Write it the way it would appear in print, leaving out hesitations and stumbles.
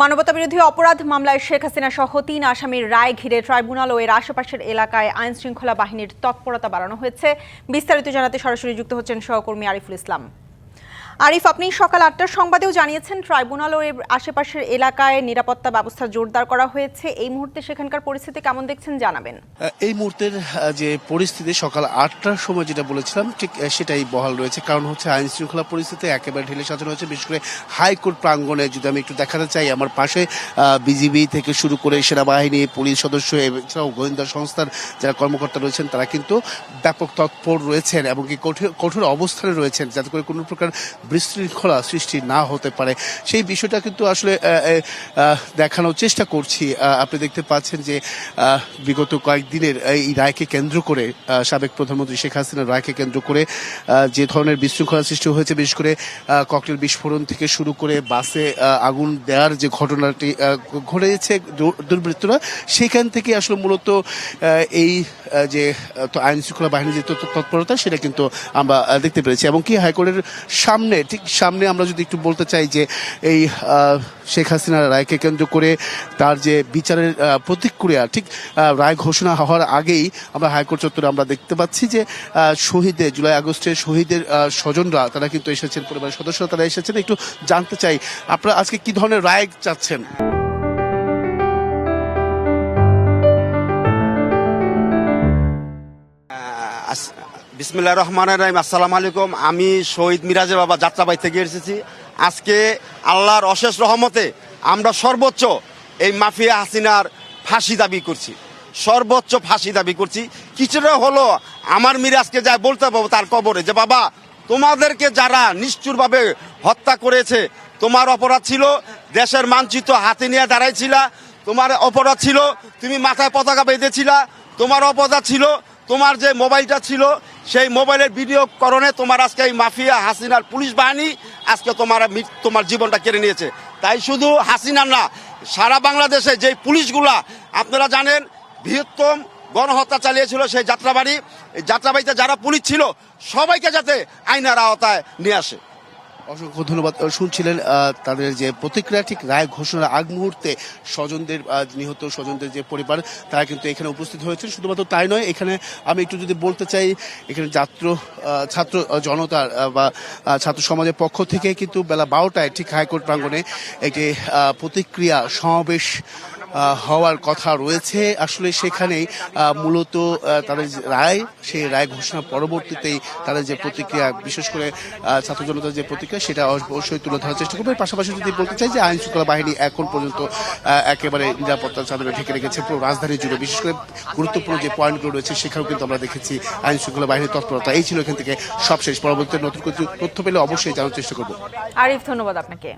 মানবতাবিরোধী অপরাধ মামলায় শেখ হাসিনা সহ ৩ আসামির রায় ঘিরে ট্রাইব্যুনাল ও এর আশেপাশের এলাকায় আইনশৃঙ্খলা বাহিনীর তৎপরতা বাড়ানো হয়েছে। বিস্তারিত জানাতে সরাসরি যুক্ত হচ্ছেন সহকর্মী আরিফুল ইসলাম। আরিফ, আপনি সকাল ৮টার সংবাদেও জানিয়েছেন ট্রাইব্যুনাল ও এর আশেপাশের এলাকায় নিরাপত্তা ব্যবস্থা জোরদার করা হয়েছে। এই মুহূর্তে সেখানকার পরিস্থিতি কেমন দেখছেন জানাবেন। এই মুহূর্তের যে পরিস্থিতি সকাল ৮টার সময় যেটা বলেছিলাম ঠিক সেটাই বহাল রয়েছে। কারণ হচ্ছে আইন শৃঙ্খলা পরিস্থিতি একেবারে ঢেলে সাজানো হয়েছে। বিশেষ করে হাইকোর্ট প্রাঙ্গণে যদি আমি একটু দেখাতে চাই, আমার পাশে বিজিবি থেকে শুরু করে সেনাবাহিনী, পুলিশ সদস্য এছাড়াও গোয়েন্দা সংস্থার যারা কর্মকর্তা রয়েছেন তারা কিন্তু ব্যাপক তৎপর রয়েছেন এবং কি কঠোর অবস্থানে রয়েছেন যাতে করে কোনো প্রকার বিশৃঙ্খলা সৃষ্টি না হতে পারে। সেই বিষয়টা কিন্তু আসলে দেখানোর চেষ্টা করছি। আপনি দেখতে পাচ্ছেন যে বিগত কয়েকদিনের এই রায়কে কেন্দ্র করে, সাবেক প্রধানমন্ত্রী শেখ হাসিনার রায়কে কেন্দ্র করে যে ধরনের বিশৃঙ্খলা সৃষ্টি হয়েছে, বিশেষ করে ককটেল বিস্ফোরণ থেকে শুরু করে বাসে আগুন দেওয়ার যে ঘটনাটি ঘটেছে দুর্বৃত্তরা, সেখান থেকে আসলে মূলত এই যে আইন শৃঙ্খলা বাহিনীর যে তৎপরতা সেটা কিন্তু আমরা দেখতে পেরেছি। এবং কি হাইকোর্টের ঠিক সামনে আমরা যদি একটু বলতে চাই যে এই শেখ হাসিনার রায়কে কেন্দ্র করে তার যে বিচারের প্রতিক্রিয়া, ঠিক রায় ঘোষণা হওয়ার আগেই আমরা হাইকোর্ট চত্বরে আমরা দেখতে পাচ্ছি যে শহীদদের, জুলাই আগস্টের শহীদের স্বজনরা তারা কিন্তু এসেছেন, পরিবারের সদস্যরা তারা এসেছেন। একটু জানতে চাই আপনারা আজকে কি ধরনের রায় চাচ্ছেন? বিসমিল্লাহির রহমানির রহিম। আসসালামু আলাইকুম। আমি শহীদ মিরাজের বাবা যাত্রাবাড়ি থেকে এসেছি। আজকে আল্লাহর অশেষ রহমতে আমরা সর্বোচ্চ এই মাফিয়া হাসিনার ফাঁসি দাবি করছি, সর্বোচ্চ ফাঁসি দাবি করছি। কিছুটা হলো আমার মিরাজকে যায় বলতে পারবো তার কবরে যে বাবা, তোমাদেরকে যারা নিষ্ঠুরভাবে হত্যা করেছে, তোমার অপরাধ ছিল দেশের মানচিত্র হাতে নিয়ে দাঁড়াইছিলা, তোমার অপরাধ ছিল তুমি মাথায় পতাকা বেঁধেছিলা, তোমার অপরাধ ছিল তোমার যে মোবাইলটা ছিল সেই মোবাইলের ভিডিও করণে তোমার আজকে এই মাফিয়া হাসিনার পুলিশ বাহিনী আজকে তোমার জীবনটা কেড়ে নিয়েছে। তাই শুধু হাসিনা না, সারা বাংলাদেশে যে পুলিশগুলা আপনারা জানেন বৃহত্তম গণহত্যা চালিয়েছিল সেই যাত্রাবাড়িতে যারা পুলিশ ছিল সবাইকে যাতে আইনের আওতায় নিয়ে আসে। অসংখ্য ধন্যবাদ। শুনছিলেন তাদের যে প্রতিক্রিয়া, ঠিক রায় ঘোষণার আগ মুহূর্তে স্বজনদের, নিহত স্বজনদের যে পরিবার তারা কিন্তু এখানে উপস্থিত হয়েছেন। শুধুমাত্র তাই নয়, এখানে আমি একটু যদি বলতে চাই, এখানে ছাত্র জনতার বা ছাত্র সমাজের পক্ষ থেকে কিন্তু বেলা 12টায় ঠিক হাইকোর্ট প্রাঙ্গণে একটি প্রতিক্রিয়া সমাবেশ হওয়ার কথা রয়েছে। আসলে সেখানেই মূলত তাদের রায়, সেই রায় ঘোষণা পরবর্তীতেই তাদের যে প্রতিক্রিয়া, বিশেষ করে ছাত্র জনতার যে প্রতিক্রিয়া সেটা অবশ্যই তুলে ধরার চেষ্টা করবে। পাশাপাশি যদি বলতে চাই যে আইন শৃঙ্খলা বাহিনী এখন পর্যন্ত একেবারে নিরাপত্তার চাদরে ঢেকে রেখেছে পুরো রাজধানী জুড়ে। বিশেষ করে গুরুত্বপূর্ণ যে পয়েন্টগুলো রয়েছে সেখানেও কিন্তু আমরা দেখেছি আইন শৃঙ্খলা বাহিনীর তৎপরতা। এই ছিল এখান থেকে সবশেষ। পরবর্তী নতুন তথ্য পেলে অবশ্যই জানার চেষ্টা করবো। আরিফ, ধন্যবাদ আপনাকে।